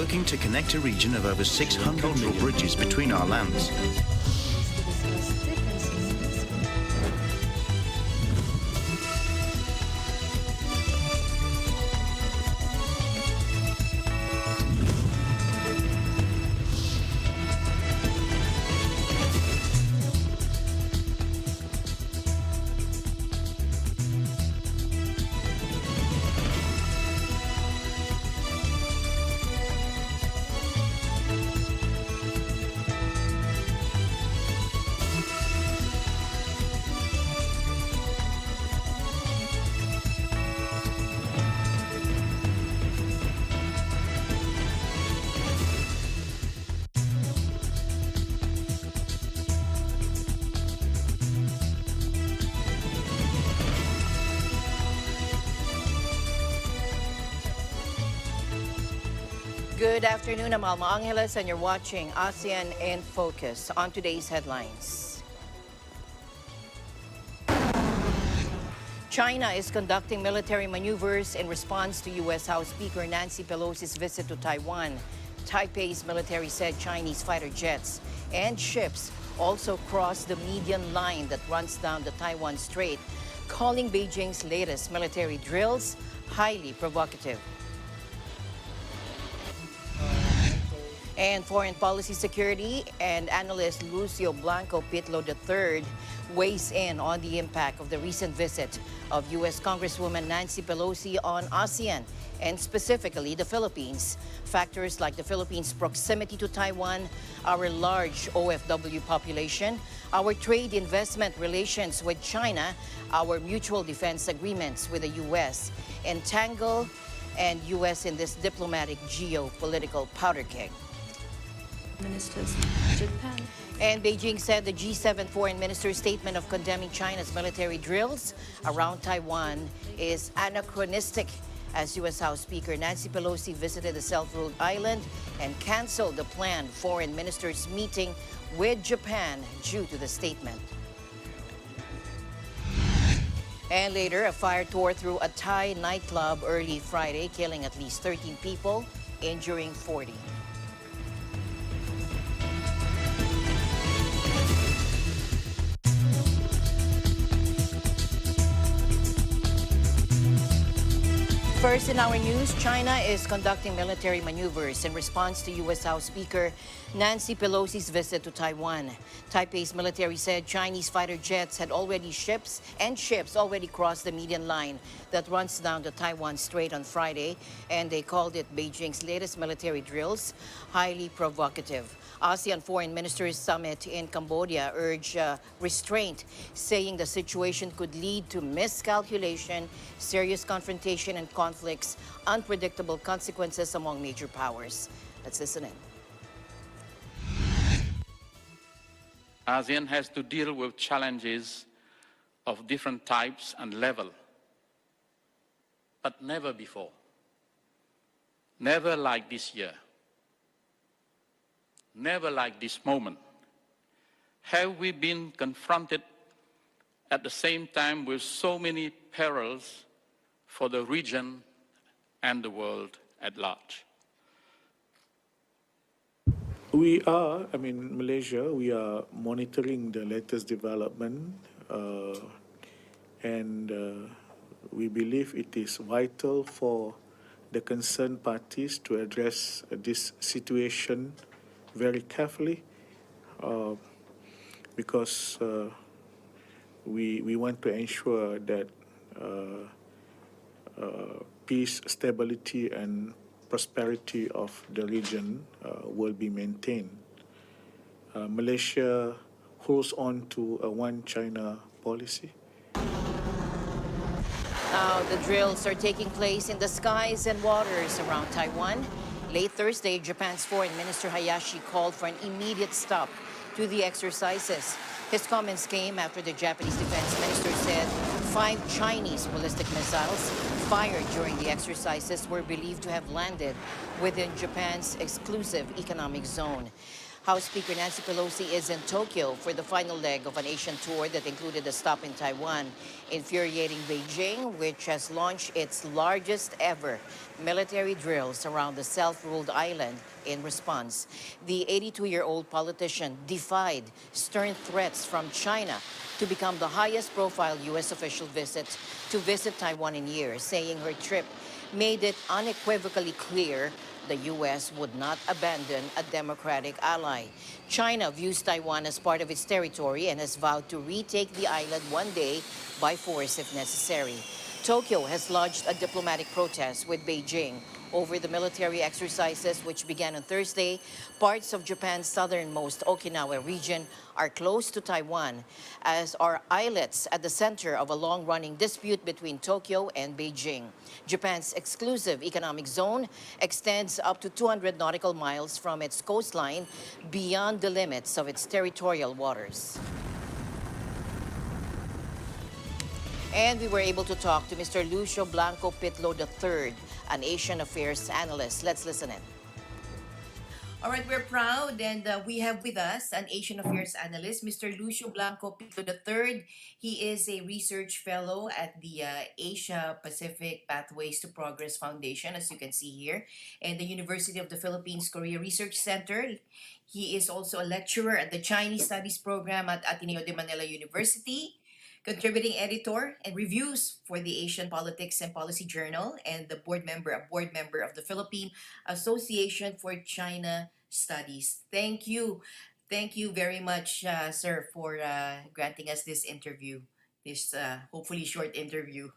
working to connect a region of over 600 natural bridges between our lands. Good afternoon, I'm Alma Angeles, and you're watching ASEAN in Focus. On today's headlines. China is conducting military maneuvers in response to U.S. House Speaker Nancy Pelosi's visit to Taiwan. Taipei's military said Chinese fighter jets and ships also crossed the median line that runs down the Taiwan Strait, calling Beijing's latest military drills highly provocative. And foreign policy security and analyst Lucio Blanco Pitlo III weighs in on the impact of the recent visit of U.S. Congresswoman Nancy Pelosi on ASEAN, and specifically the Philippines. Factors like the Philippines' proximity to Taiwan, our large OFW population, our trade investment relations with China, our mutual defense agreements with the U.S., entangle and U.S. in this diplomatic geopolitical powder keg. Ministers, Japan. And Beijing said the G7 foreign minister's statement of condemning China's military drills around Taiwan is anachronistic, as U.S. House Speaker Nancy Pelosi visited the self-ruled island and canceled the planned foreign ministers' meeting with Japan due to the statement. And later, a fire tore through a Thai nightclub early Friday, killing at least 13 people, injuring 40. First in our news, China is conducting military maneuvers in response to U.S. House Speaker Nancy Pelosi's visit to Taiwan. Taipei's military said Chinese fighter jets had ships already crossed the median line that runs down the Taiwan Strait on Friday, and they called it Beijing's latest military drills highly provocative. ASEAN Foreign Ministers Summit in Cambodia urged restraint, saying the situation could lead to miscalculation, serious confrontation and conflicts, unpredictable consequences among major powers. Let's listen in. ASEAN has to deal with challenges of different types and level, but never before. Never like this year. Never like this moment have we been confronted at the same time with so many perils for the region and the world at large. Malaysia, we are monitoring the latest development and we believe it is vital for the concerned parties to address this situation very carefully because we want to ensure that peace, stability, and prosperity of the region will be maintained. Malaysia holds on to a one China policy. Now, the drills are taking place in the skies and waters around Taiwan. Late Thursday, Japan's Foreign Minister Hayashi called for an immediate stop to the exercises. His comments came after the Japanese defense minister said 5 Chinese ballistic missiles fired during the exercises were believed to have landed within Japan's exclusive economic zone. House Speaker Nancy Pelosi is in Tokyo for the final leg of an Asian tour that included a stop in Taiwan, infuriating Beijing, which has launched its largest ever military drills around the self-ruled island in response. The 82-year-old politician defied stern threats from China to become the highest profile U.S. official to visit Taiwan in years, saying her trip made it unequivocally clear the U.S. would not abandon a democratic ally. China views Taiwan as part of its territory and has vowed to retake the island one day by force if necessary. Tokyo has lodged a diplomatic protest with Beijing over the military exercises, which began on Thursday. Parts of Japan's southernmost Okinawa region are close to Taiwan, as are islets at the center of a long-running dispute between Tokyo and Beijing. Japan's exclusive economic zone extends up to 200 nautical miles from its coastline beyond the limits of its territorial waters. And we were able to talk to Mr. Lucio Blanco Pitlo III, an Asian Affairs analyst. Let's listen in. All right, we're proud, and we have with us an Asian Affairs analyst, Mr. Lucio Blanco Pitlo III. He is a research fellow at the Asia Pacific Pathways to Progress Foundation, as you can see here, and the University of the Philippines Korea Research Center. He is also a lecturer at the Chinese Studies program at Ateneo de Manila University, contributing editor and reviews for the Asian Politics and Policy Journal, and a board member of the Philippine Association for China Studies. Thank you very much, sir, for granting us this interview, this hopefully short interview.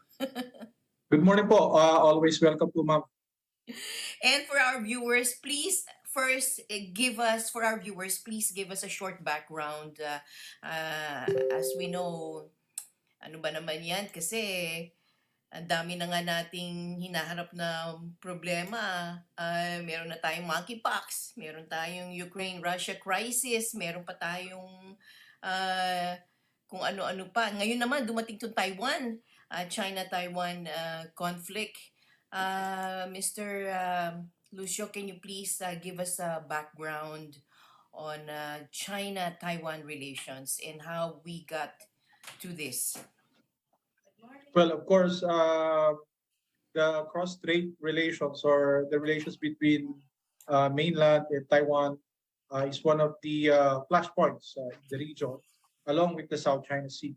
Good morning po. Always welcome po, ma'am. And for our viewers, please first give us a short background. As we know, ano ba naman yan? Kasi ang dami na nga nating hinaharap na problema. Meron na tayong monkeypox, meron tayong Ukraine-Russia crisis, meron pa tayong kung ano-ano pa. Ngayon naman, dumating to Taiwan, China-Taiwan conflict. Mr. Lucio, can you please give us a background on China-Taiwan relations and how we got to this? Well, of course, the cross-strait relations or the relations between mainland and Taiwan is one of the flashpoints in the region, along with the South China Sea.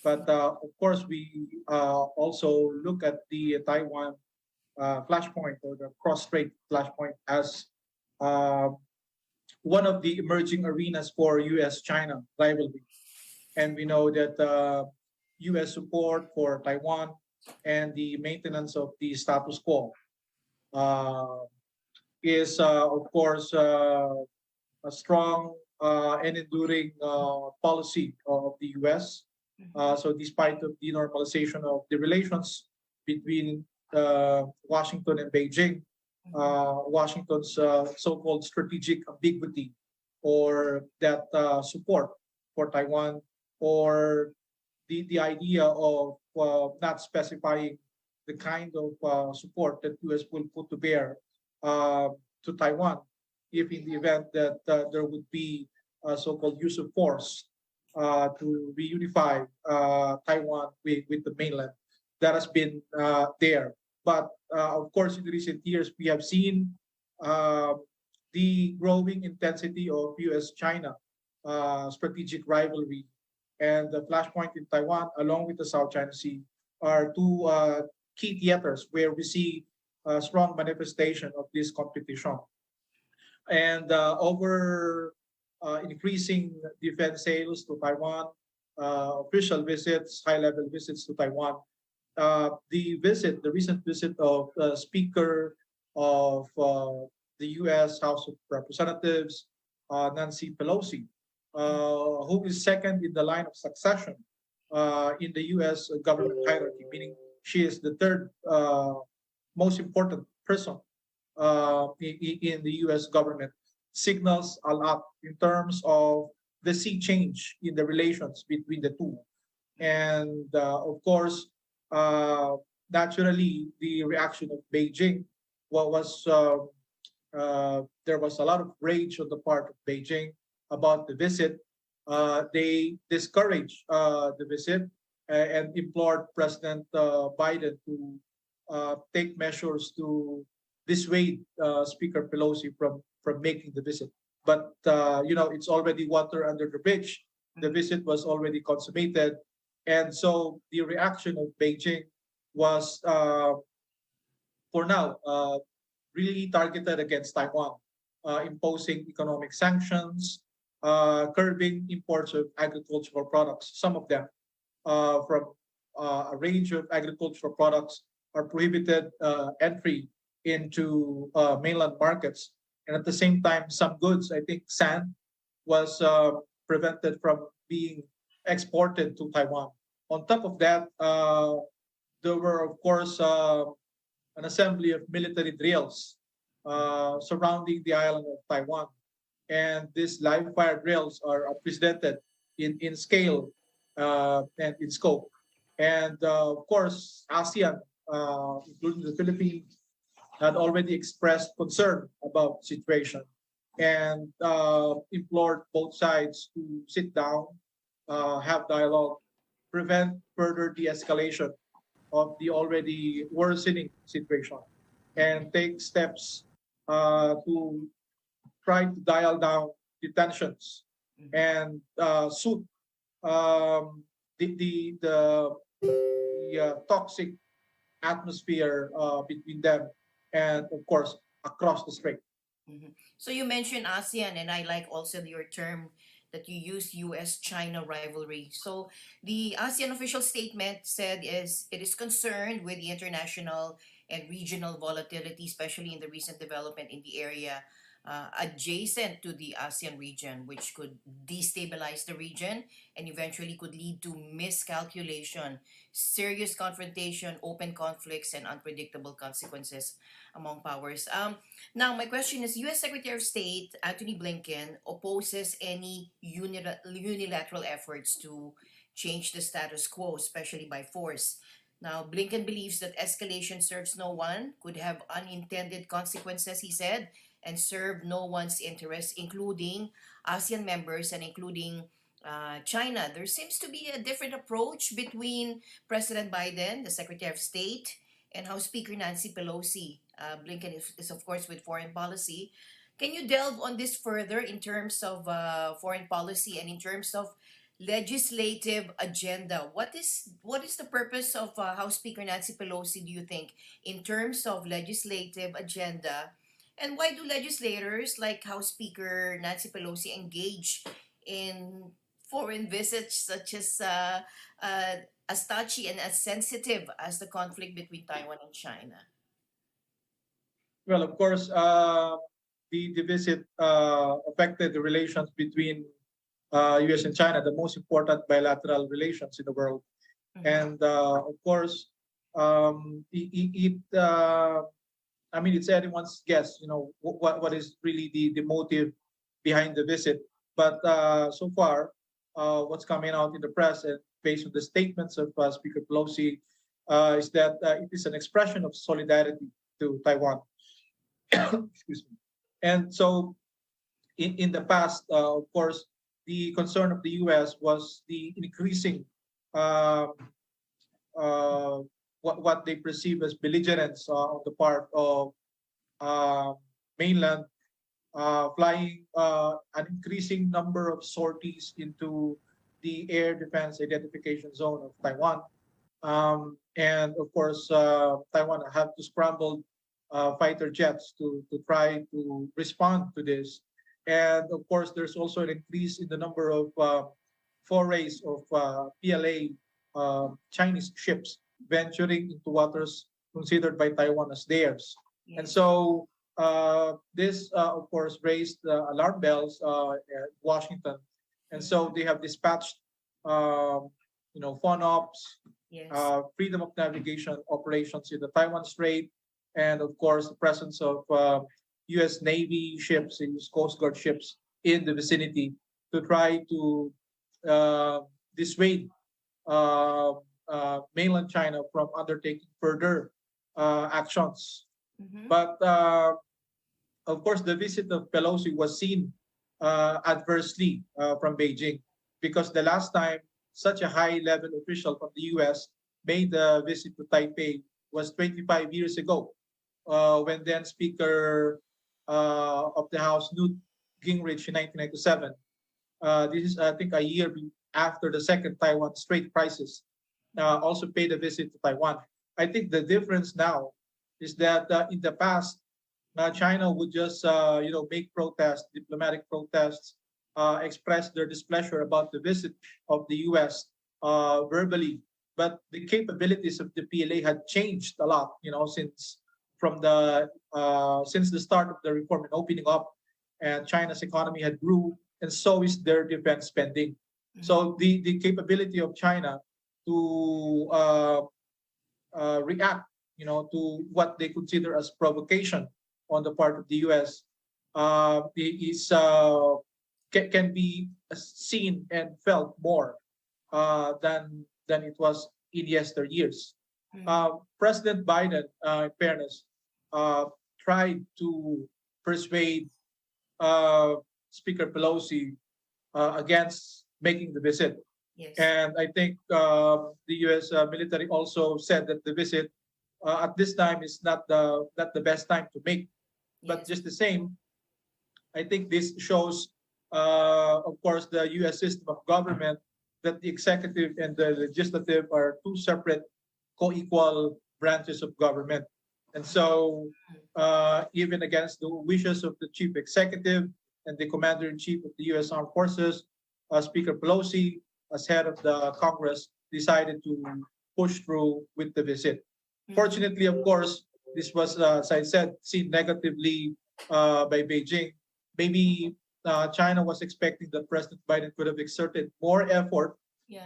But of course, we also look at the Taiwan flashpoint or the cross-strait flashpoint as one of the emerging arenas for U.S.-China rivalry. And we know that U.S. support for Taiwan and the maintenance of the status quo is, of course, a strong and enduring policy of the U.S. So despite of the normalization of the relations between Washington and Beijing, Washington's so-called strategic ambiguity or that support for Taiwan, or the idea of not specifying the kind of support that U.S. will put to bear to Taiwan if in the event that there would be so-called use of force to reunify Taiwan with the mainland. That has been there. But of course, in recent years, we have seen the growing intensity of U.S.-China strategic rivalry, and the flashpoint in Taiwan, along with the South China Sea, are two key theaters where we see a strong manifestation of this competition. And over increasing defense sales to Taiwan, official visits, high-level visits to Taiwan, the recent visit of Speaker of the U.S. House of Representatives, Nancy Pelosi, who is second in the line of succession in the U.S. government hierarchy, meaning she is the third most important person in the U.S. government, signals a lot in terms of the sea change in the relations between the two. And of course, naturally, the reaction of Beijing was there was a lot of rage on the part of Beijing about the visit. They discouraged the visit and implored President Biden to take measures to dissuade Speaker Pelosi from making the visit. But it's already water under the bridge. The visit was already consummated, and so the reaction of Beijing was, for now, really targeted against Taiwan, imposing economic sanctions, curbing imports of agricultural products. Some of them, from a range of agricultural products, are prohibited entry into mainland markets. And at the same time, some goods, I think sand, was prevented from being exported to Taiwan. On top of that, there were, of course, an assembly of military drills surrounding the island of Taiwan. And these live fire drills are unprecedented in scale and in scope. And of course, ASEAN, including the Philippines, had already expressed concern about the situation and implored both sides to sit down, have dialogue, prevent further de-escalation of the already worsening situation, and take steps to try to dial down the tensions and soothe the toxic atmosphere between them and, of course, across the strait. So you mentioned ASEAN, and I like also your term that you use, U.S.-China rivalry. So the ASEAN official statement said it is concerned with the international and regional volatility, especially in the recent development in the area adjacent to the ASEAN region, which could destabilize the region and eventually could lead to miscalculation, serious confrontation, open conflicts, and unpredictable consequences among powers. Now, my question is, U.S. Secretary of State Antony Blinken opposes any unilateral efforts to change the status quo, especially by force. Now, Blinken believes that escalation serves no one, could have unintended consequences, he said, and serve no one's interests, including ASEAN members and including China. There seems to be a different approach between President Biden, the Secretary of State, and House Speaker Nancy Pelosi. Blinken is, of course, with foreign policy. Can you delve on this further in terms of foreign policy and in terms of legislative agenda? What is the purpose of House Speaker Nancy Pelosi, do you think, in terms of legislative agenda? And why do legislators like House Speaker Nancy Pelosi engage in foreign visits such as touchy and as sensitive as the conflict between Taiwan and China? Well, of course, the visit affected the relations between U.S. and China, the most important bilateral relations in the world. And of course, I mean, it's anyone's guess, what is really the motive behind the visit. But so far, what's coming out in the press and based on the statements of Speaker Pelosi is that it is an expression of solidarity to Taiwan. Excuse me. And so in the past, of course, the concern of the U.S. was the increasing what they perceive as belligerence on the part of mainland, flying an increasing number of sorties into the air defense identification zone of Taiwan. And of course, Taiwan had to scramble fighter jets to try to respond to this. And of course, there's also an increase in the number of forays of PLA Chinese ships venturing into waters considered by Taiwan as theirs. Yes. And so this, of course, raised alarm bells at Washington. And so they have dispatched, FONOPS, yes, freedom of navigation operations in the Taiwan Strait, and of course, the presence of U.S. Navy ships and U.S. Coast Guard ships in the vicinity to try to dissuade mainland China from undertaking further actions. But of course, the visit of Pelosi was seen adversely from Beijing, because the last time such a high-level official from the U.S. made the visit to Taipei was 25 years ago, when then Speaker of the House Newt Gingrich in 1997. This is, I think, a year after the second Taiwan Strait crisis, also paid a visit to Taiwan. I think the difference now is that in the past, China would just make protests, diplomatic protests, express their displeasure about the visit of the U.S. Verbally, but the capabilities of the PLA had changed a lot, since the start of the reform and opening up, and China's economy had grew, and so is their defense spending. So the capability of China to react, to what they consider as provocation on the part of the U.S. Can be seen and felt more than it was in yesteryears. President Biden, in fairness, tried to persuade Speaker Pelosi against making the visit. Yes. And I think the U.S. Military also said that the visit at this time is not the best time to make. But Yes. just the same, I think this shows, of course, the U.S. system of government, that the executive and the legislative are two separate, co-equal branches of government. And so, even against the wishes of the chief executive and the commander-in-chief of the U.S. Armed Forces, Speaker Pelosi, as head of the Congress, decided to push through with the visit. Fortunately, of course, this was, as I said, seen negatively by Beijing. Maybe China was expecting that President Biden could have exerted more effort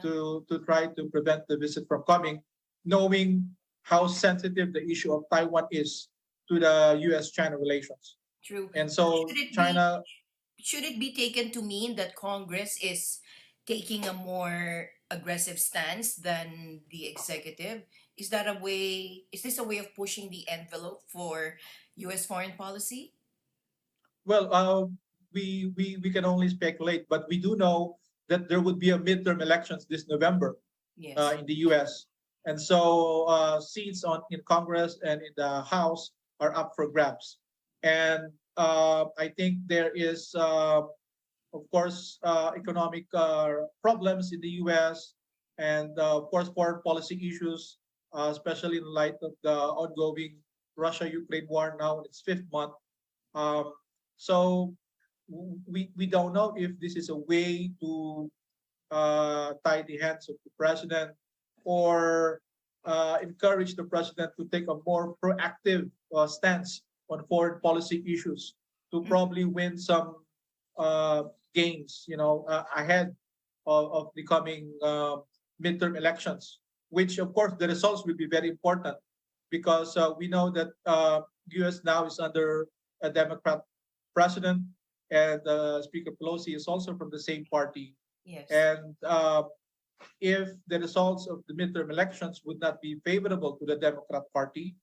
to try to prevent the visit from coming, knowing how sensitive the issue of Taiwan is to the U.S.-China relations. True. And so China... Should it be taken to mean that Congress is taking a more aggressive stance than the executive? Is this a way of pushing the envelope for U.S. foreign policy? Well, we can only speculate, but we do know that there would be a midterm elections this November. Yes. In the U.S. And so seats in Congress and in the House are up for grabs. And I think there is, of course, economic problems in the U.S. and, of course, foreign policy issues, especially in light of the ongoing Russia-Ukraine war now in its fifth month. So we don't know if this is a way to tie the hands of the president, or encourage the president to take a more proactive stance on foreign policy issues to probably win some gains, ahead of the coming midterm elections, which, of course, the results will be very important, because we know that U.S. now is under a Democrat president, and Speaker Pelosi is also from the same party. Yes. And if the results of the midterm elections would not be favorable to the Democrat Party,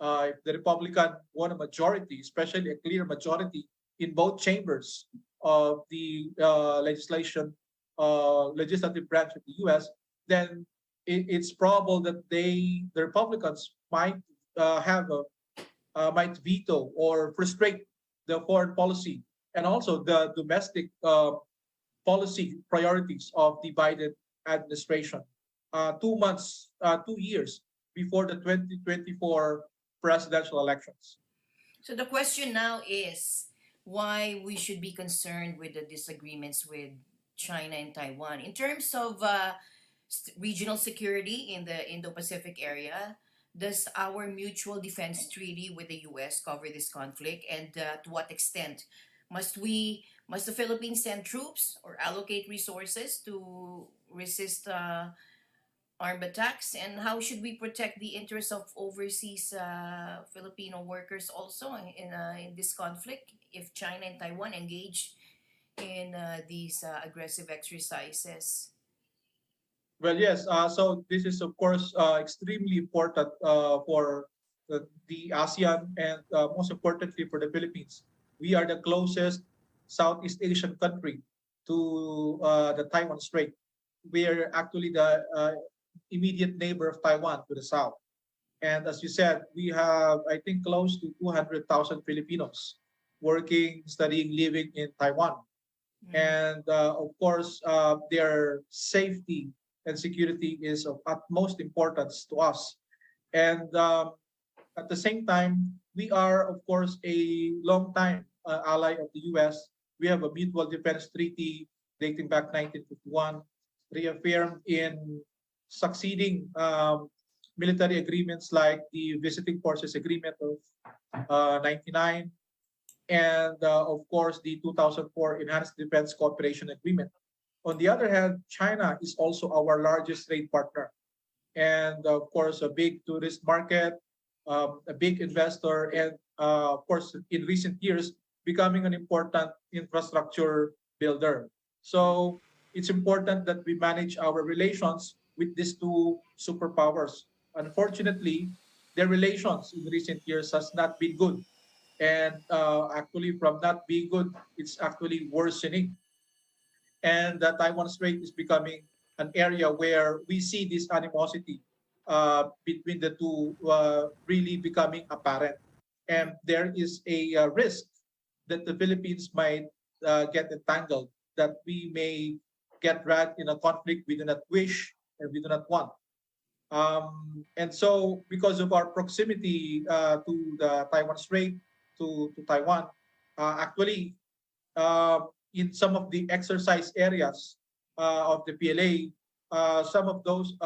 if the Republican won a majority, especially a clear majority in both chambers of the legislative branch of the U.S., then it's probable that the Republicans might might veto or frustrate the foreign policy and also the domestic policy priorities of the Biden administration. 2 years before the 2024 presidential elections. So the question now is why we should be concerned with the disagreements with China and Taiwan. In terms of regional security in the Indo-Pacific area, does our mutual defense treaty with the U.S. cover this conflict, and to what extent must the Philippines send troops or allocate resources to resist armed attacks, and how should we protect the interests of overseas Filipino workers also in this conflict if China and Taiwan engage in these aggressive exercises? Well, yes. So this is, of course, extremely important for the ASEAN, and most importantly for the Philippines, we are the closest Southeast Asian country to the Taiwan Strait. We are actually the immediate neighbor of Taiwan to the south. And as you said, we have, I think, close to 200,000 Filipinos working, studying, living in Taiwan. And of course, their safety and security is of utmost importance to us. And at the same time, we are, of course, a long-time ally of the U.S. We have a mutual defense treaty dating back 1951, reaffirmed in succeeding military agreements like the Visiting Forces Agreement of 99, and of course the 2004 Enhanced Defense Cooperation Agreement. On the other hand, China is also our largest trade partner, and of course a big tourist market, a big investor, and of course in recent years becoming an important infrastructure builder. So it's important that we manage our relations with these two superpowers. Unfortunately, their relations in recent years has not been good. And actually, from not being good, it's actually worsening. And the Taiwan Strait is becoming an area where we see this animosity between the two really becoming apparent. And there is a risk that the Philippines might get entangled, that we may get dragged in a conflict we do not wish and we do not want. And so, because of our proximity to the Taiwan Strait, to Taiwan, actually, in some of the exercise areas of the PLA, some of those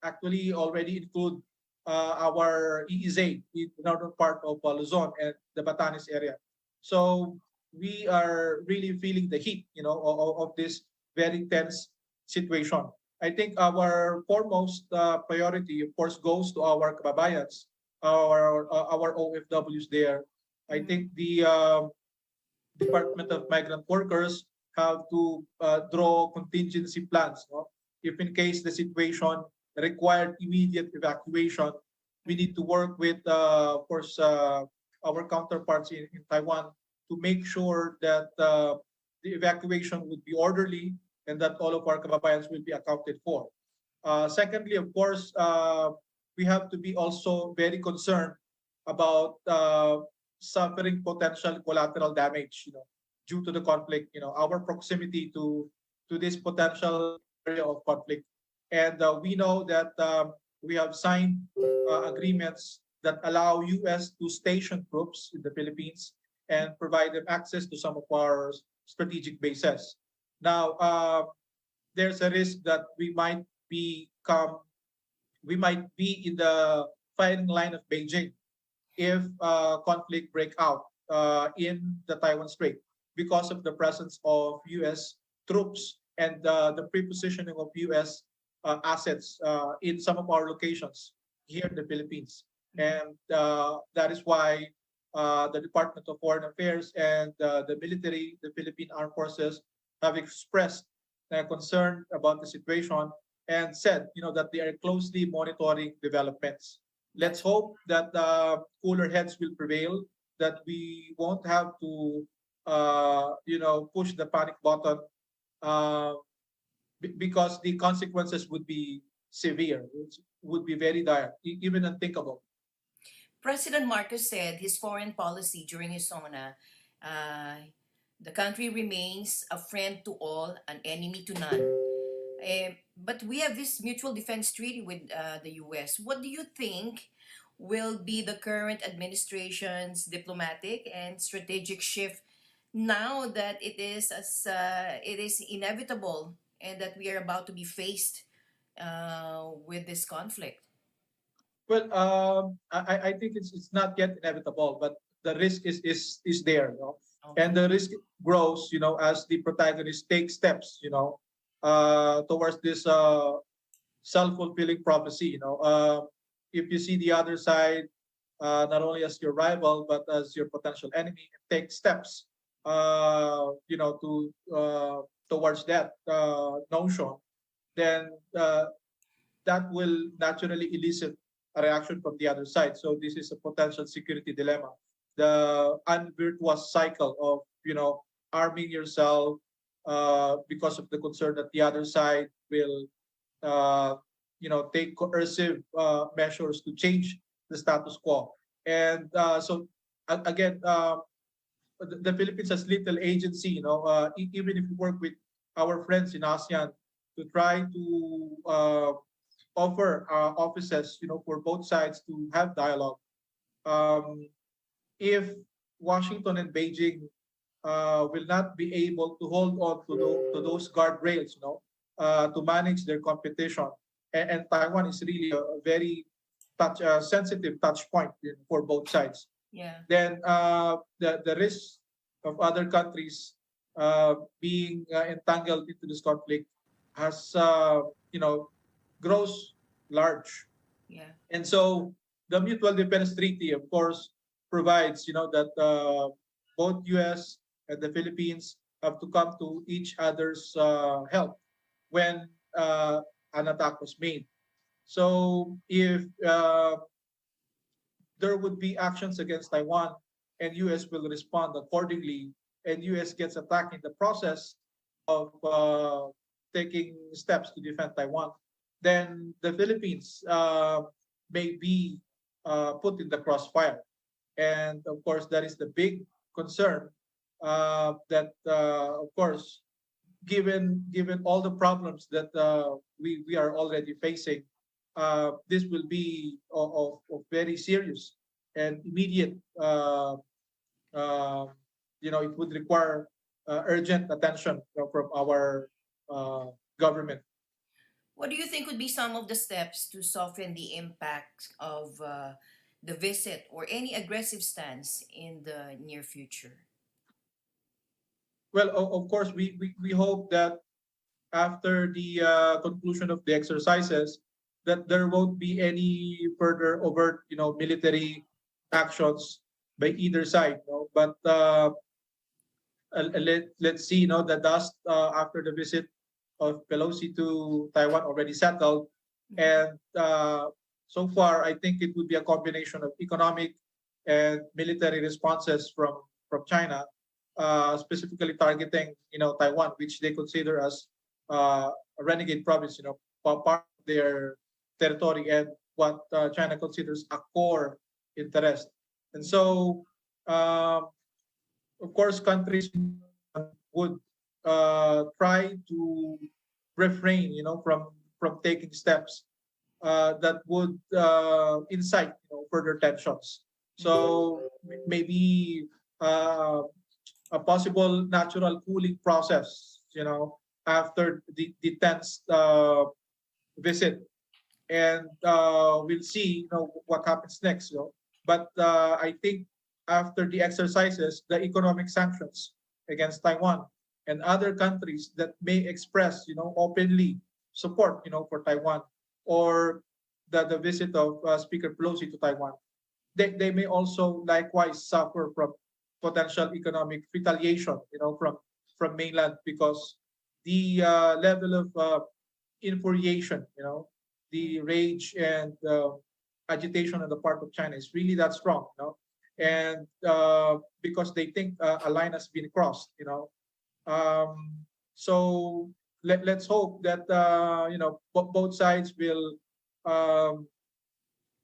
actually already include our EEZ in the northern part of Luzon and the Batanes area. So we are really feeling the heat, of this very tense situation. I think our foremost priority, of course, goes to our kababayans, our OFWs there. I think the Department of Migrant Workers have to draw contingency plans. No? If in case the situation required immediate evacuation, we need to work with, of course, our counterparts in Taiwan to make sure that the evacuation would be orderly and that all of our kababayans will be accounted for. Secondly, of course, we have to be also very concerned about suffering potential collateral damage, due to the conflict. Our proximity to this potential area of conflict, and we know that we have signed agreements that allow U.S. to station troops in the Philippines and provide them access to some of our strategic bases. Now, there's a risk that we might be in the firing line of Beijing if conflict break out in the Taiwan Strait because of the presence of U.S. troops and the prepositioning of U.S. Assets in some of our locations here in the Philippines. And that is why the Department of Foreign Affairs and the military, the Philippine Armed Forces, have expressed concern about the situation and said, that they are closely monitoring developments. Let's hope that cooler heads will prevail, that we won't have to, push the panic button because the consequences would be severe, would be very dire, even unthinkable. President Marcos said his foreign policy during his SONA, the country remains a friend to all, an enemy to none. But we have this mutual defense treaty with the U.S. What do you think will be the current administration's diplomatic and strategic shift now that it is inevitable and that we are about to be faced with this conflict? Well, I think it's not yet inevitable, but the risk is there, Okay. and the risk grows, as the protagonist take steps, towards this self-fulfilling prophecy. If you see the other side not only as your rival but as your potential enemy, and take steps, to towards that notion, then that will naturally elicit a reaction from the other side. So this is a potential security dilemma. the unvirtuous cycle of arming yourself because of the concern that the other side will uh, take coercive measures to change the status quo. And so again, the Philippines has little agency. Even if we work with our friends in ASEAN to try to offer offices, for both sides to have dialogue. Um, if Washington and Beijing will not be able to hold on to those guardrails, to manage their competition, and Taiwan is really a very sensitive touch point for both sides. Yeah. Then the risk of other countries being entangled into this conflict has grows large. Yeah. And so the Mutual Defense Treaty, of course, provides that both U.S. and the Philippines have to come to each other's help when an attack was made. So if there would be actions against Taiwan, and U.S. will respond accordingly, and U.S. gets attacked in the process of taking steps to defend Taiwan, then the Philippines may be put in the crossfire. And of course, that is the big concern that, of course, given all the problems that we are already facing, this will be of very serious and immediate. It would require urgent attention from our government. What do you think would be some of the steps to soften the impact of the visit or any aggressive stance in the near future? Well, of course, we hope that after the conclusion of the exercises, that there won't be any further overt, military actions by either side. But let's see, the dust after the visit of Pelosi to Taiwan already settled. And so far, I think it would be a combination of economic and military responses from China, specifically targeting, Taiwan, which they consider as a renegade province, part of their territory and what China considers a core interest. And so, of course, countries would try to refrain, from taking steps that would incite, further tensions. So maybe a possible natural cooling process, after the tense visit, and we'll see, what happens next. But I think after the exercises, the economic sanctions against Taiwan and other countries that may express, openly support, for Taiwan, or the visit of Speaker Pelosi to Taiwan, they may also likewise suffer from potential economic retaliation, from mainland, because the level of infuriation, the rage and agitation on the part of China is really that strong, and because they think a line has been crossed, so let's hope that both sides will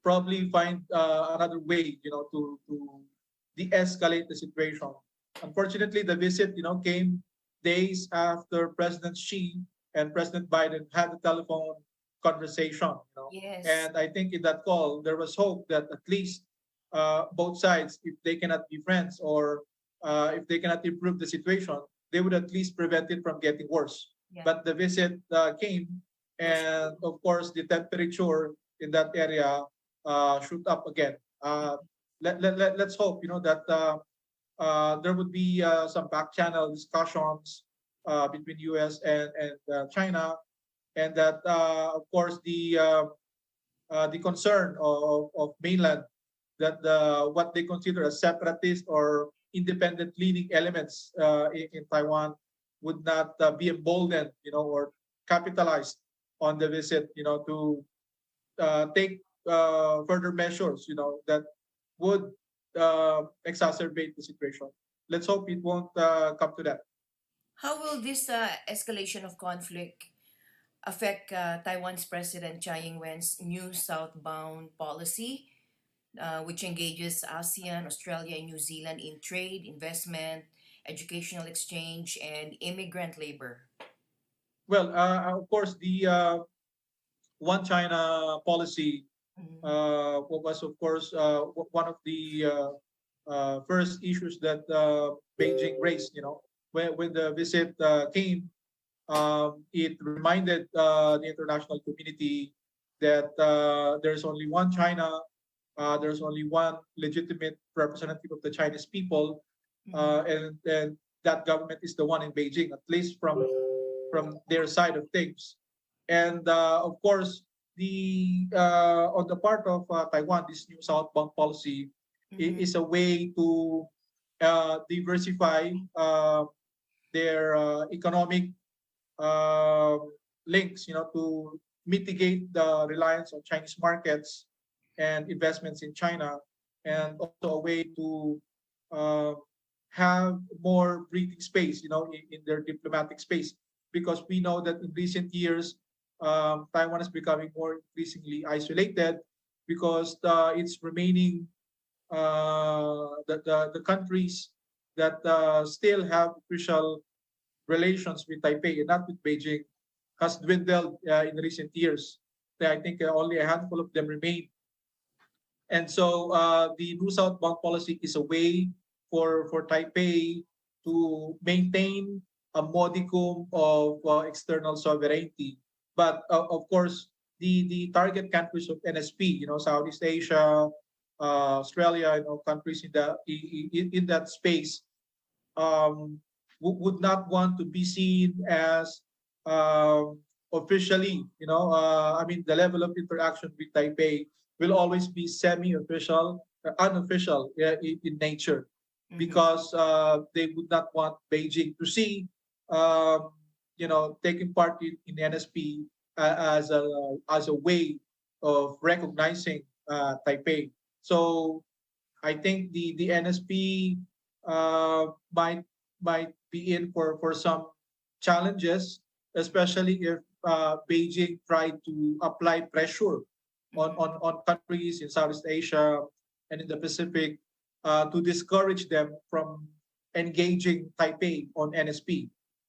probably find another way, to de-escalate the situation. Unfortunately, the visit, came days after President Xi and President Biden had a telephone conversation. Yes. And I think in that call there was hope that at least both sides, if they cannot be friends, or if they cannot improve the situation, they would at least prevent it from getting worse. Yeah. But the visit came, and of course the temperature in that area shoot up again. Let's hope, that there would be some back channel discussions between U.S. and China, and that of course the concern of mainland, that what they consider as separatist or independent leading elements in Taiwan would not be emboldened, or capitalized on the visit, to take further measures, that would exacerbate the situation. Let's hope it won't come to that. How will this escalation of conflict affect Taiwan's President Tsai Ing-wen's new southbound policy, which engages ASEAN, Australia, and New Zealand in trade, investment, educational exchange, and immigrant labor? Well, of course, the One China policy was, of course, one of the first issues that Beijing raised. You know, when the visit came, it reminded the international community that there's only one China, there's only one legitimate representative of the Chinese people, and that government is the one in Beijing, at least from their side of things. And of course, the on the part of Taiwan, this new southbound policy is a way to diversify their economic links, you know, to mitigate the reliance on Chinese markets and investments in China, and also a way to have more breathing space, you know, in their diplomatic space, because we know that in recent years, Taiwan is becoming more increasingly isolated because it's remaining the countries that still have official relations with Taipei and not with Beijing has dwindled in recent years. I think only a handful of them remain. And so the new southbound policy is a way for Taipei to maintain a modicum of external sovereignty. But of course, the target countries of NSP, you know, Southeast Asia, Australia, you know, countries in that space, would not want to be seen as officially, you know, I mean, the level of interaction with Taipei will always be semi-official, unofficial in nature, because they would not want Beijing to see, you know, taking part in NSP as a way of recognizing Taipei. So I think the NSP might be in for some challenges, especially if Beijing tried to apply pressure on countries in Southeast Asia and in the Pacific to discourage them from engaging Taipei on NSP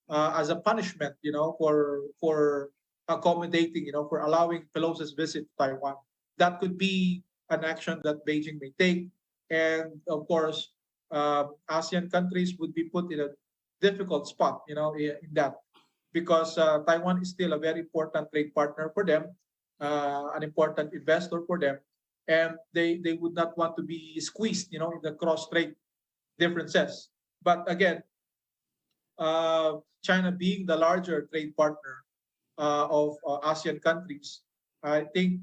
as a punishment, you know, for accommodating, you know, for allowing Pelosi's visit to Taiwan. That could be an action that Beijing may take, and of course, ASEAN countries would be put in a difficult spot, you know, in that, because Taiwan is still a very important trade partner for them, an important investor for them, and they would not want to be squeezed, you know, in the cross-trade differences. But again, China being the larger trade partner of ASEAN countries, I think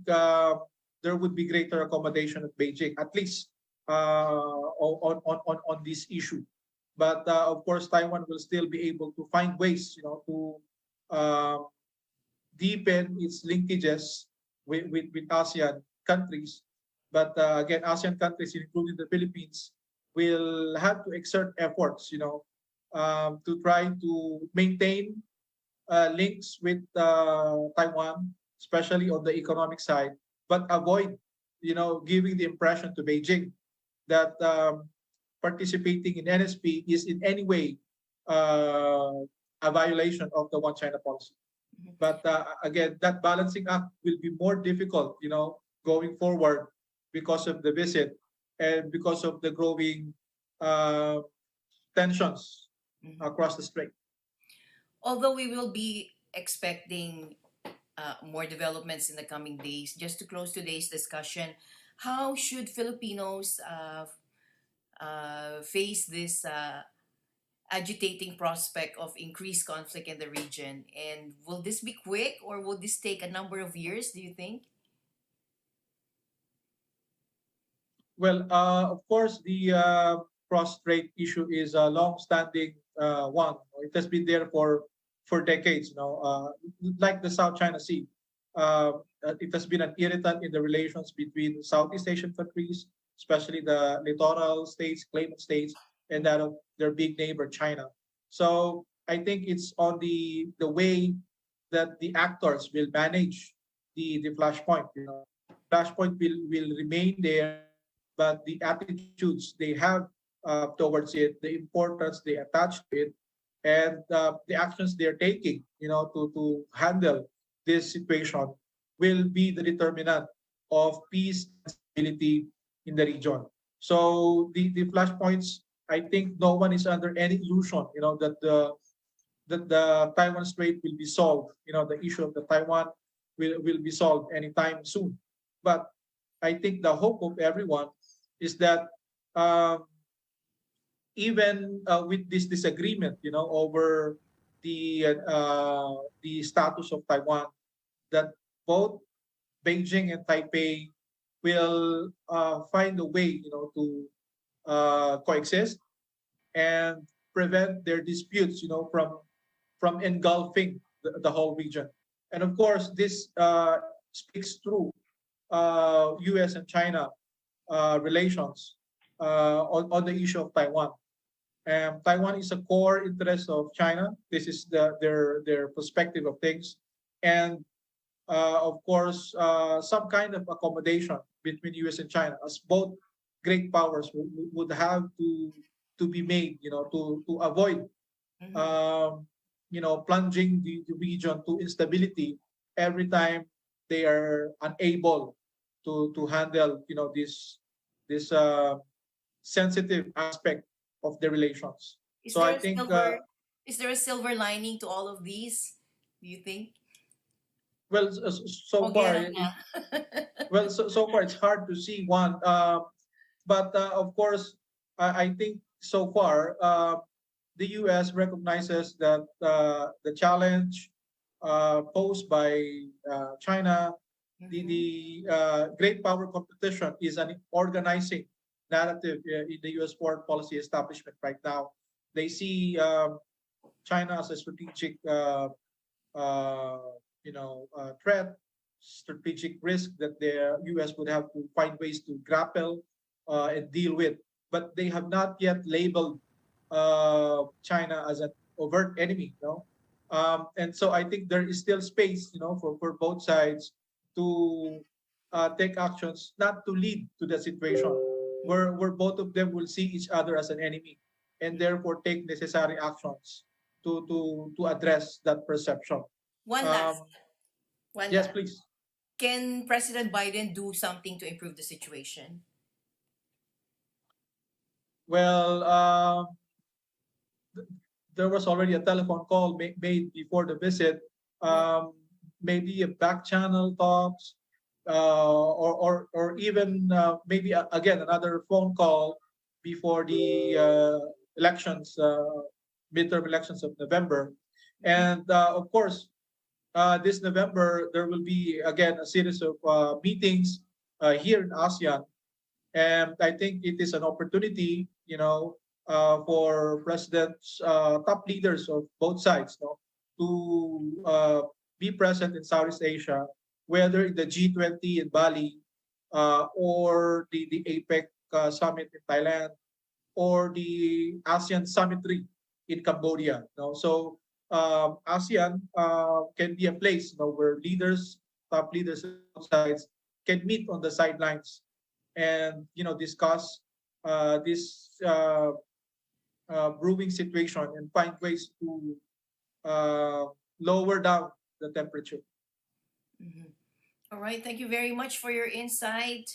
there would be greater accommodation at Beijing, at least on this issue. But of course, Taiwan will still be able to find ways, you know, to deepen its linkages with ASEAN countries. But again, ASEAN countries, including the Philippines, will have to exert efforts, you know, to try to maintain links with Taiwan, especially on the economic side, but avoid, you know, giving the impression to Beijing that participating in NSP is in any way a violation of the One China policy. But again, that balancing act will be more difficult, you know, going forward because of the visit and because of the growing tensions across the strait. Although we will be expecting more developments in the coming days, just to close today's discussion, how should Filipinos face this agitating prospect of increased conflict in the region? And will this be quick, or will this take a number of years, do you think? Well, of course, the cross-strait issue is a long-standing one. It has been there for decades, you know, like the South China Sea. It has been an irritant in the relations between Southeast Asian countries, especially the littoral states, claimant states, and that of their big neighbor, China. So I think it's on the way that the actors will manage the flashpoint. You know, flashpoint will remain there, but the attitudes they have towards it, the importance they attach to it, and the actions they're taking, you know, to handle this situation will be the determinant of peace and stability in the region. So the flashpoints, I think no one is under any illusion, you know, that the Taiwan Strait will be solved. You know, the issue of the Taiwan will be solved anytime soon. But I think the hope of everyone is that even with this disagreement, you know, over the status of Taiwan, that both Beijing and Taipei will find a way, you know, to coexist and prevent their disputes, you know, from engulfing the whole region. And of course, this speaks through U.S. and China relations on the issue of Taiwan. Taiwan is a core interest of China. This is their perspective of things, and of course, some kind of accommodation between U.S. and China, as both great powers would have to be made, you know, to avoid, you know, plunging the region to instability every time they are unable to handle, you know, this sensitive aspect of the relations. Is So there I a think is there a silver lining to all of these, do you think? well, so O far, meron na. well, so far it's hard to see one. But of course, I think so far the U.S. recognizes that the challenge posed by China, the great power competition is an organizing narrative in the U.S. foreign policy establishment right now. They see China as a strategic, threat, strategic risk that the U.S. would have to find ways to grapple and deal with. But they have not yet labeled China as an overt enemy, you know. And so I think there is still space, you know, for both sides to take actions, not to lead to the situation where both of them will see each other as an enemy, and therefore take necessary actions to address that perception. One last. One Yes, last. please. Can President Biden do something to improve the situation? Well, there was already a telephone call made before the visit. Maybe a back channel talks, or even maybe again another phone call before the elections, midterm elections of November, and of course, this November there will be again a series of meetings here in ASEAN, and I think it is an opportunity, you know, for presidents, top leaders of both sides, you know, to be present in Southeast Asia, whether in the G20 in Bali, or the APEC summit in Thailand, or the ASEAN Summit 3 in Cambodia. You know? So ASEAN can be a place, you know, where leaders, top leaders of both sides can meet on the sidelines and, you know, discuss this brewing situation and find ways to lower down the temperature. All right. Thank you very much for your insight,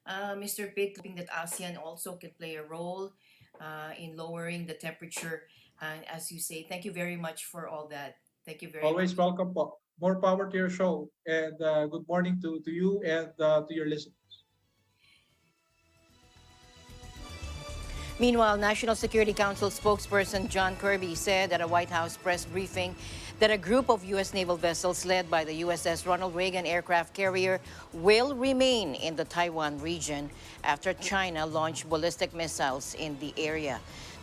Mr. Pitt. Hoping that ASEAN also can play a role in lowering the temperature. And as you say, thank you very much for all that. Thank you very Always much. welcome po. More power to your show. And good morning to you and to your listeners. Meanwhile, National Security Council spokesperson John Kirby said at a White House press briefing that a group of U.S. naval vessels led by the USS Ronald Reagan aircraft carrier will remain in the Taiwan region after China launched ballistic missiles in the area.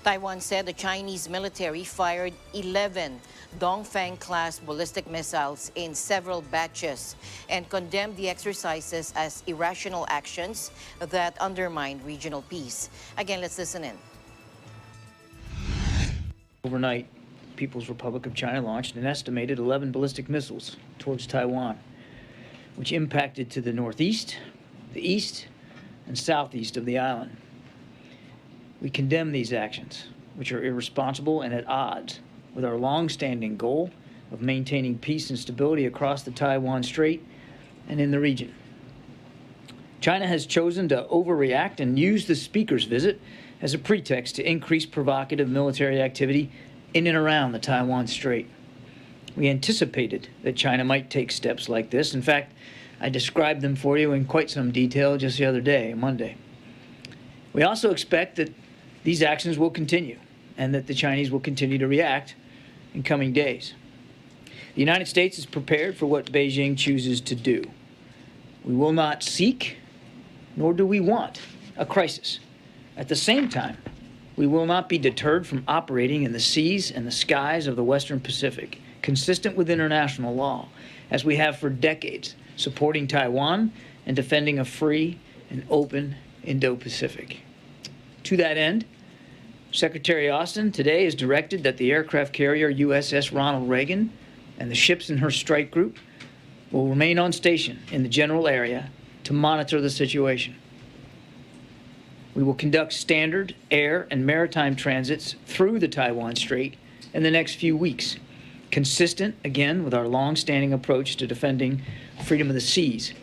Taiwan said the Chinese military fired 11 Dongfeng-class ballistic missiles in several batches and condemned the exercises as irrational actions that undermine regional peace. Again, let's listen in. Overnight, People's Republic of China launched an estimated 11 ballistic missiles towards Taiwan, which impacted to the northeast, the east, and southeast of the island. We condemn these actions, which are irresponsible and at odds with our long-standing goal of maintaining peace and stability across the Taiwan Strait and in the region. China has chosen to overreact and use the speaker's visit as a pretext to increase provocative military activity in and around the Taiwan Strait. We anticipated that China might take steps like this. In fact, I described them for you in quite some detail just the other day, Monday. We also expect that these actions will continue and that the Chinese will continue to react in coming days. The United States is prepared for what Beijing chooses to do. We will not seek, nor do we want, a crisis. At the same time, we will not be deterred from operating in the seas and the skies of the Western Pacific, consistent with international law, as we have for decades, supporting Taiwan and defending a free and open Indo-Pacific. To that end, Secretary Austin today has directed that the aircraft carrier USS Ronald Reagan and the ships in her strike group will remain on station in the general area to monitor the situation. We will conduct standard air and maritime transits through the Taiwan Strait in the next few weeks, consistent, again, with our long-standing approach to defending freedom of the seas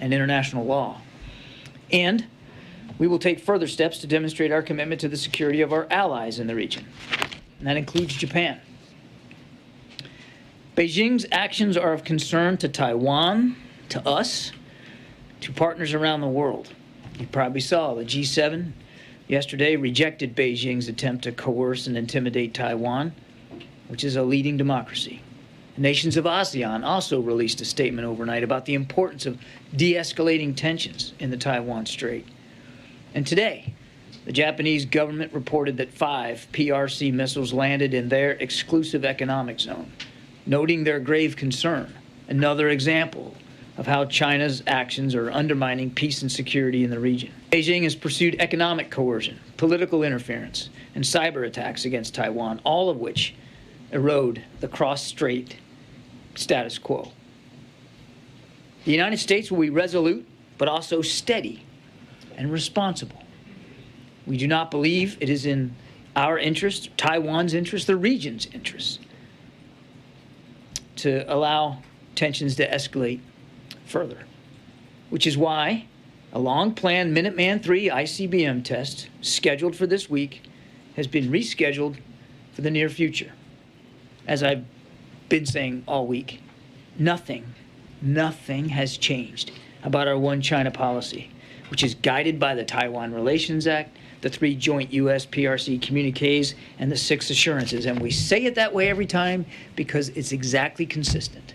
and international law. And we will take further steps to demonstrate our commitment to the security of our allies in the region, and that includes Japan. Beijing's actions are of concern to Taiwan, to us, to partners around the world. You probably saw the G7 yesterday rejected Beijing's attempt to coerce and intimidate Taiwan, which is a leading democracy. The nations of ASEAN also released a statement overnight about the importance of de-escalating tensions in the Taiwan Strait. And today, the Japanese government reported that 5 PRC missiles landed in their exclusive economic zone, noting their grave concern. Another example of how China's actions are undermining peace and security in the region. Beijing has pursued economic coercion, political interference, and cyber attacks against Taiwan, all of which erode the cross-strait status quo. The United States will be resolute, but also steady and responsible. We do not believe it is in our interest, Taiwan's interest, the region's interest, to allow tensions to escalate further, which is why a long-planned Minuteman III ICBM test scheduled for this week has been rescheduled for the near future. As I've been saying all week, nothing has changed about our One China policy, which is guided by the Taiwan Relations Act, the 3 joint U.S. PRC communiques, and the 6 assurances. And we say it that way every time because it's exactly consistent.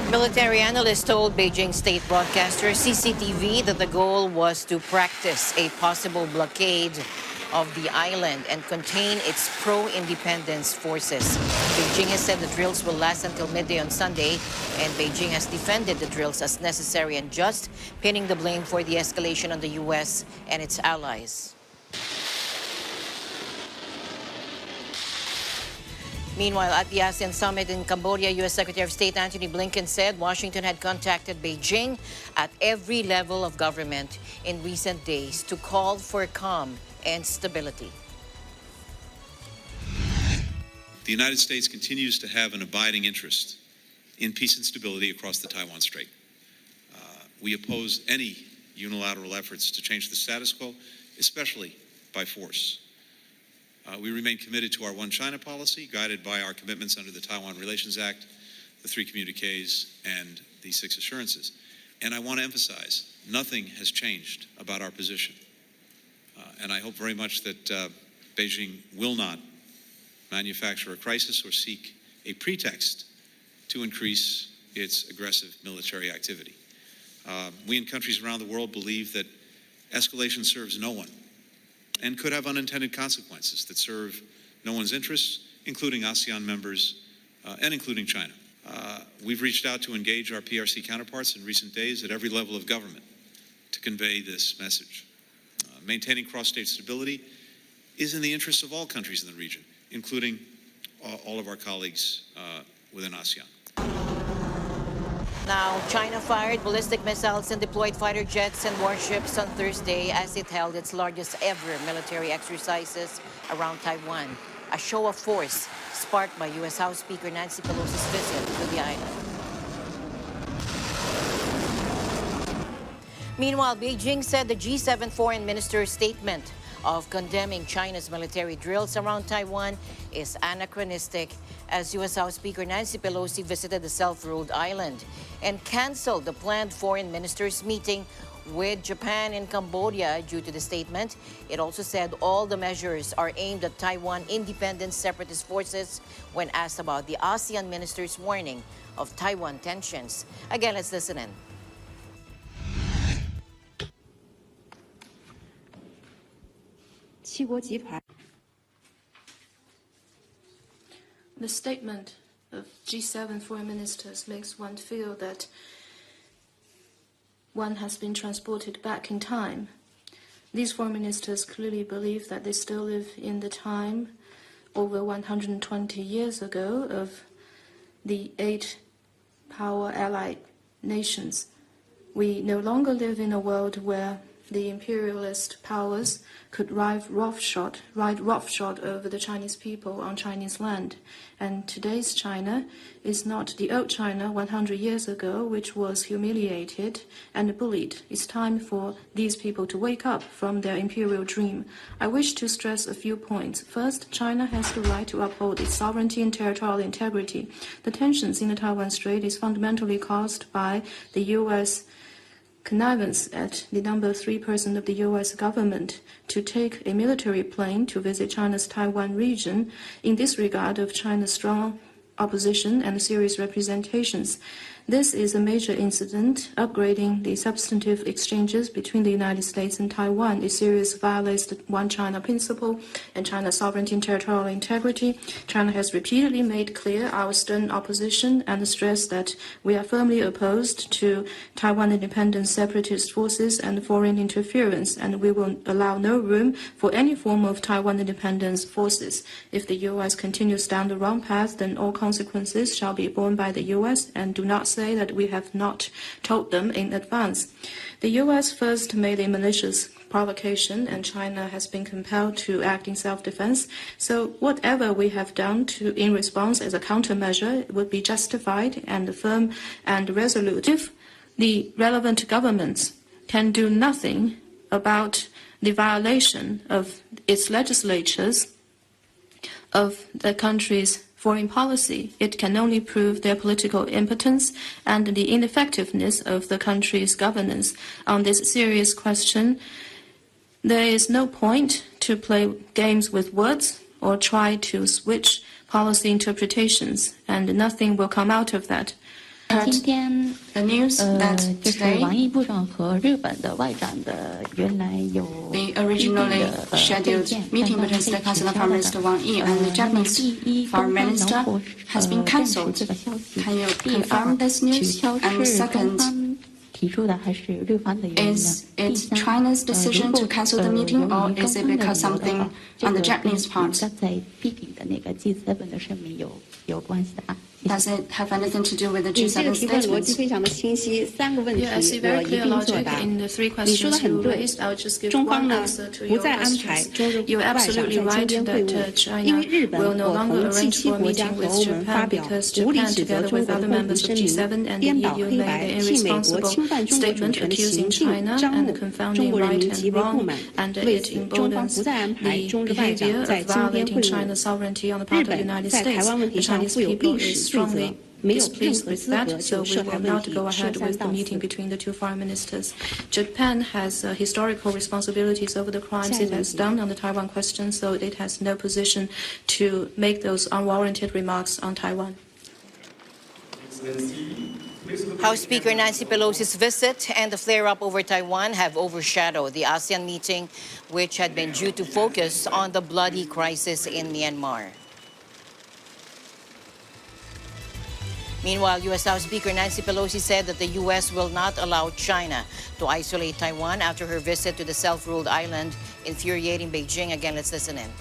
Military analysts told Beijing state broadcaster CCTV that the goal was to practice a possible blockade of the island and contain its pro-independence forces. Beijing has said the drills will last until midday on Sunday, and Beijing has defended the drills as necessary and just, pinning the blame for the escalation on the U.S. and its allies. Meanwhile, at the ASEAN summit in Cambodia, U.S. Secretary of State Antony Blinken said Washington had contacted Beijing at every level of government in recent days to call for calm and stability. The United States continues to have an abiding interest in peace and stability across the Taiwan Strait. We oppose any unilateral efforts to change the status quo, especially by force. We remain committed to our One China policy, guided by our commitments under the Taiwan Relations Act, the 3 communiques, and the 6 assurances. And I want to emphasize, nothing has changed about our position. And I hope very much that Beijing will not manufacture a crisis or seek a pretext to increase its aggressive military activity. We in countries around the world believe that escalation serves no one and could have unintended consequences that serve no one's interests, including ASEAN members and including China. We've reached out to engage our PRC counterparts in recent days at every level of government to convey this message. Maintaining cross-state stability is in the interests of all countries in the region, including all of our colleagues within ASEAN. Now, China fired ballistic missiles and deployed fighter jets and warships on Thursday as it held its largest ever military exercises around Taiwan, a show of force sparked by U.S. House Speaker Nancy Pelosi's visit to the island. Meanwhile, Beijing said the G7 foreign minister's statement of condemning China's military drills around Taiwan is anachronistic as U.S. House Speaker Nancy Pelosi visited the self-ruled island and canceled the planned foreign ministers' meeting with Japan and Cambodia due to the statement. It also said all the measures are aimed at Taiwan independent separatist forces when asked about the ASEAN ministers' warning of Taiwan tensions. Again, let's listen in. The statement of G7 foreign ministers makes one feel that one has been transported back in time. These foreign ministers clearly believe that they still live in the time over 120 years ago of the 8 power allied nations. We no longer live in a world where the imperialist powers could ride roughshod over the Chinese people on Chinese land. And today's China is not the old China 100 years ago, which was humiliated and bullied. It's time for these people to wake up from their imperial dream. I wish to stress a few points. First, China has the right to uphold its sovereignty and territorial integrity. The tensions in the Taiwan Strait is fundamentally caused by the U.S. connivance at the number 3 person of the U.S. government to take a military plane to visit China's Taiwan region in this regard of China's strong opposition and serious representations. This is a major incident, upgrading the substantive exchanges between the United States and Taiwan. It seriously violates the One China principle and China's sovereignty and territorial integrity. China has repeatedly made clear our stern opposition and stressed that we are firmly opposed to Taiwan independent separatist forces and foreign interference, and we will allow no room for any form of Taiwan independence forces. If the U.S. continues down the wrong path, then all consequences shall be borne by the U.S., and do not say that we have not told them in advance. The U.S. first made a malicious provocation, and China has been compelled to act in self-defense. So whatever we have done in response as a countermeasure would be justified and firm and resolute. If the relevant governments can do nothing about the violation of its legislatures of the country's foreign policy, it can only prove their political impotence and the ineffectiveness of the country's governance. On this serious question, there is no point to play games with words or try to switch policy interpretations, and nothing will come out of that. The news that today the originally scheduled meeting between State Councilor Foreign Minister Wang Yi and the Japanese Foreign Minister has been cancelled. Can you confirm this news? And second, is it China's decision to cancel the meeting, or is it because something on the Japanese part? Does it have anything to do with the G7 statement? Yeah, I see very clear logic in the 3 questions you raised. I'll just give one answer to your questions. You're absolutely right that China will no longer arrange for a meeting with Japan because Japan, together with other members of G7 and the EU, made an irresponsible statement accusing China and confounding right and wrong, and it emboldens the behavior of violating China's sovereignty on the part of the United States. The Chinese people is strongly displeased with that, so we will not go ahead with the meeting between the 2 foreign ministers. Japan has historical responsibilities over the crimes it has done on the Taiwan question, so it has no position to make those unwarranted remarks on Taiwan. House Speaker Nancy Pelosi's visit and the flare-up over Taiwan have overshadowed the ASEAN meeting, which had been due to focus on the bloody crisis in Myanmar. Meanwhile, U.S. House Speaker Nancy Pelosi said that the U.S. will not allow China to isolate Taiwan after her visit to the self-ruled island, infuriating Beijing. Again, let's listen in.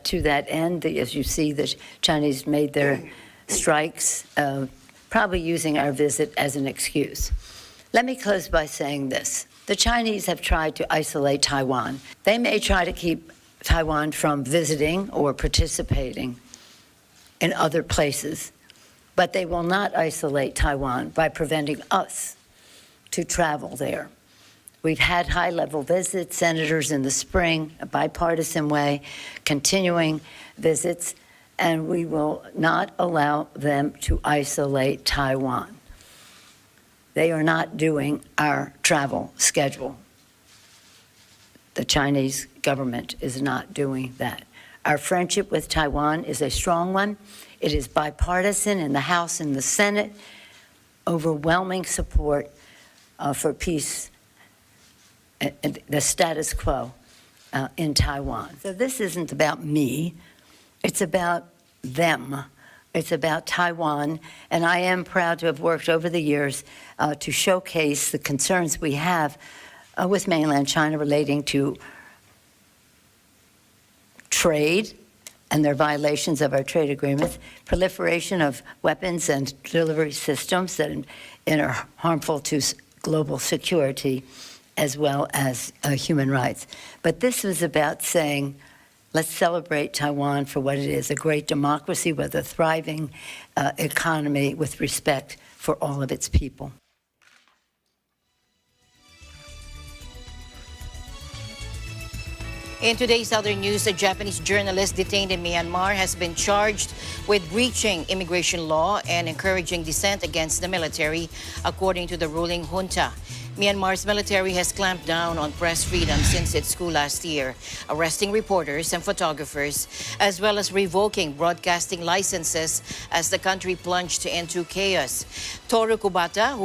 To that end, as you see, the Chinese made their strikes, probably using our visit as an excuse. Let me close by saying this. The Chinese have tried to isolate Taiwan. They may try to keep Taiwan from visiting or participating in other places, but they will not isolate Taiwan by preventing us to travel there. We've had high-level visits, senators in the spring, a bipartisan way, continuing visits, and we will not allow them to isolate Taiwan. They are not doing our travel schedule. The Chinese government is not doing that. Our friendship with Taiwan is a strong one. It is bipartisan in the House and the Senate, overwhelming support for peace and the status quo in Taiwan. So this isn't about me, it's about them. It's about Taiwan, and I am proud to have worked over the years to showcase the concerns we have with mainland China relating to trade and their violations of our trade agreements, proliferation of weapons and delivery systems that are harmful to global security, as well as human rights. But this was about saying, let's celebrate Taiwan for what it is, a great democracy with a thriving economy with respect for all of its people. In today's other news, a Japanese journalist detained in Myanmar has been charged with breaching immigration law and encouraging dissent against the military, according to the ruling junta. Myanmar's military has clamped down on press freedom since its coup last year, arresting reporters and photographers, as well as revoking broadcasting licenses as the country plunged into chaos. Toru Kubota,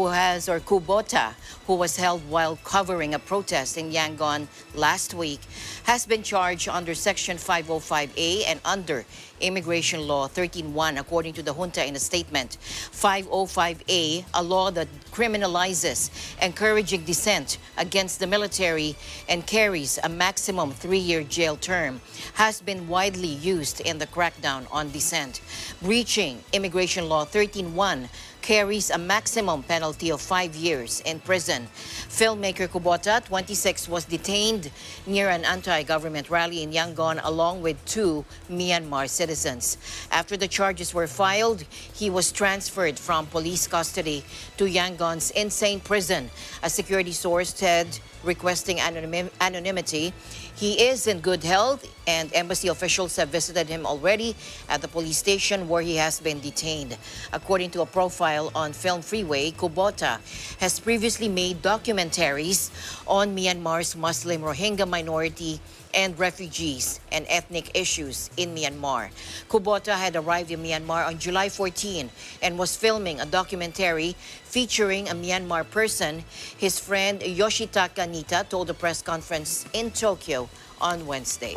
who was held while covering a protest in Yangon last week, has been charged under Section 505A and under Immigration Law 13.1, according to the junta in a statement. 505A, a law that criminalizes encouraging dissent against the military and carries a maximum 3-year jail term, has been widely used in the crackdown on dissent. Breaching Immigration Law 13.1 carries a maximum penalty of 5 years in prison. Filmmaker Kubota, 26, was detained near an anti-government rally in Yangon along with 2 Myanmar citizens. After the charges were filed, he was transferred from police custody to Yangon's insane prison, a security source said, requesting anonymity. He is in good health, and embassy officials have visited him already at the police station where he has been detained. According to a profile on Film Freeway, Kubota has previously made documentaries on Myanmar's Muslim Rohingya minority and refugees and ethnic issues in Myanmar. Kubota had arrived in Myanmar on July 14 and was filming a documentary featuring a Myanmar person. His friend Yoshitaka Nita told a press conference in Tokyo on Wednesday.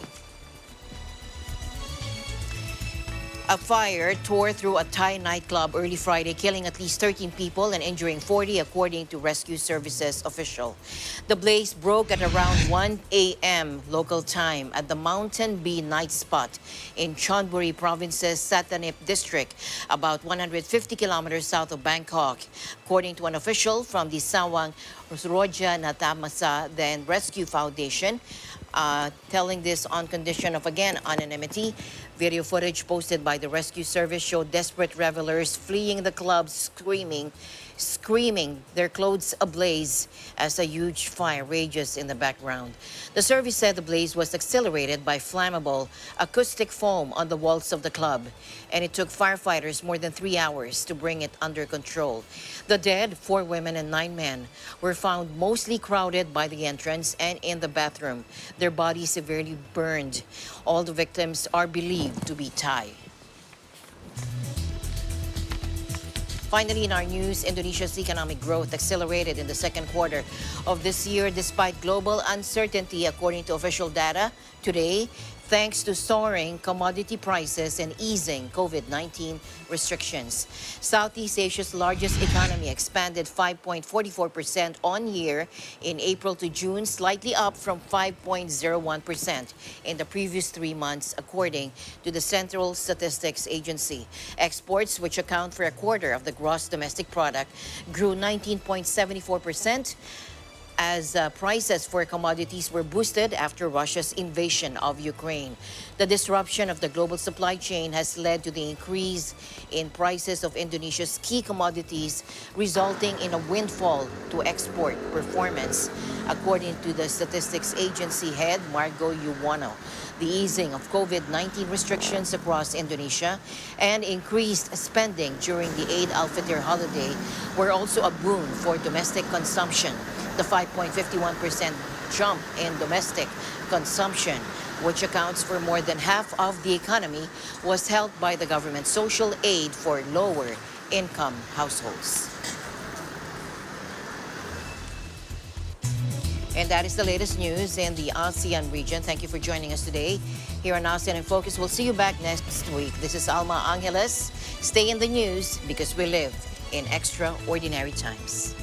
A fire tore through a Thai nightclub early Friday, killing at least 13 people and injuring 40, according to rescue services official. The blaze broke at around 1 a.m. local time at the Mountain Bee night spot in Chonburi Province's Satanip district, about 150 kilometers south of Bangkok. According to an official from the Sawang Roja Natamasa then Rescue Foundation, telling this on condition of, again, anonymity. Video footage posted by the rescue service showed desperate revelers fleeing the club, screaming, their clothes ablaze as a huge fire rages in the background. The service said the blaze was accelerated by flammable acoustic foam on the walls of the club, and it took firefighters more than 3 hours to bring it under control. The dead, 4 women and 9 men, were found mostly crowded by the entrance and in the bathroom, their bodies severely burned. All the victims are believed to be Thai. Finally, in our news, Indonesia's economic growth accelerated in the second quarter of this year despite global uncertainty, according to official data today, thanks to soaring commodity prices and easing COVID-19 restrictions. Southeast Asia's largest economy expanded 5.44% on year in April to June, slightly up from 5.01% in the previous 3 months, according to the Central Statistics Agency. Exports, which account for a quarter of the gross domestic product, grew 19.74%. as prices for commodities were boosted after Russia's invasion of Ukraine. The disruption of the global supply chain has led to the increase in prices of Indonesia's key commodities, resulting in a windfall to export performance, according to the Statistics Agency head, Margo Yuwono. The easing of COVID-19 restrictions across Indonesia and increased spending during the Eid al-Fitr holiday were also a boon for domestic consumption. The 5.51% jump in domestic consumption, which accounts for more than half of the economy, was helped by the government's social aid for lower-income households. And that is the latest news in the ASEAN region. Thank you for joining us today here on ASEAN in Focus. We'll see you back next week. This is Alma Angeles. Stay in the news because we live in extraordinary times.